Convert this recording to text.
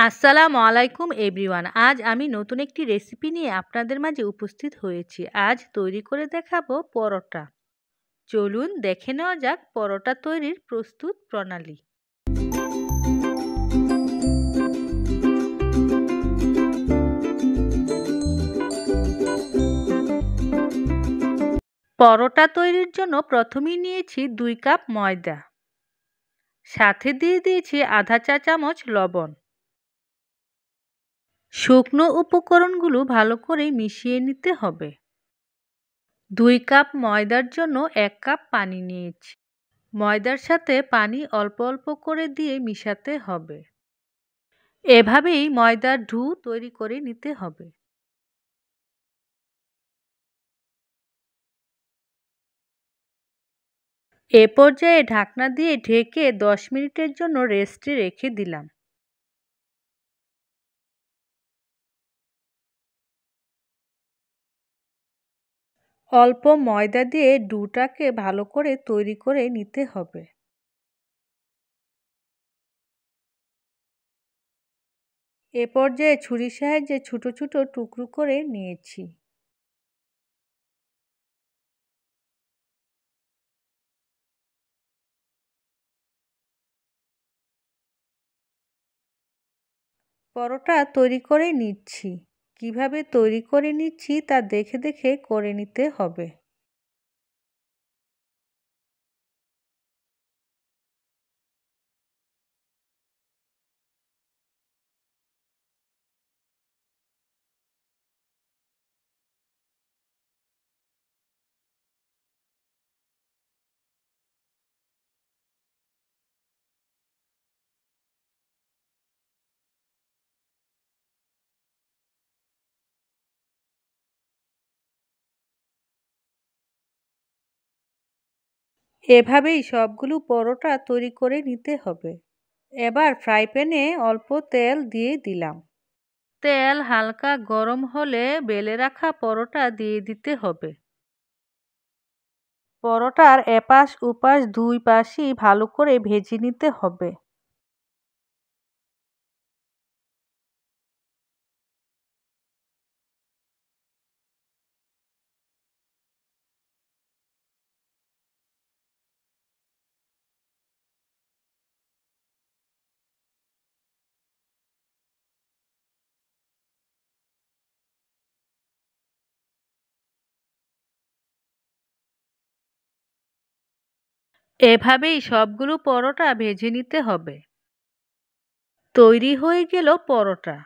আসসালামু আলাইকুম এভরিওয়ান। আজ আমি নতুন একটি রেসিপি নিয়ে আপনাদের মাঝে উপস্থিত হয়েছি। আজ তৈরি করে দেখাবো পরোটা। চলুন দেখে নেওয়া যাক পরোটা তৈরির প্রস্তুত প্রণালী। পরোটা তৈরির জন্য প্রথমেই নিয়েছি 2 কাপ ময়দা, সাথে দিয়ে দিয়েছি আধা চা চামচ লবণ। শুকনো উপকরণগুলো ভালো করে মিশিয়ে নিতে হবে। 2 কাপ ময়দার জন্য 1 কাপ পানি নিয়েছি। ময়দার সাথে পানি অল্প অল্প করে দিয়ে মিশাতে হবে। এভাবেই ময়দার ডো তৈরি করে নিতে হবে। এ পর্যায়ে ঢাকনা দিয়ে ঢেকে 10 মিনিটের জন্য রেস্টে রেখে দিলাম। অল্প ময়দা দিয়ে ডোটাকে ভালো করে তৈরি করে নিতে হবে। এ পর্যায়ে ছুরির সাহায্যে ছোট ছোট টুকরো করে নিয়েছি। পরোটা তৈরি করে নিচ্ছি। কিভাবে তৈরি করে নিচ্ছি তা দেখে দেখে করে নিতে হবে। এভাবেই সবগুলো পরোটা তৈরি করে নিতে হবে। এবার ফ্রাই প্যানে অল্প তেল দিয়ে দিলাম। তেল হালকা গরম হলে বেলে রাখা পরোটা দিয়ে দিতে হবে। পরোটার এপাশ ওপাশ দুই পাশই ভালো করে ভেজে নিতে হবে। এভাবেই সবগুলো পরোটা ভেজে নিতে হবে। তৈরি হয়ে গেল পরোটা।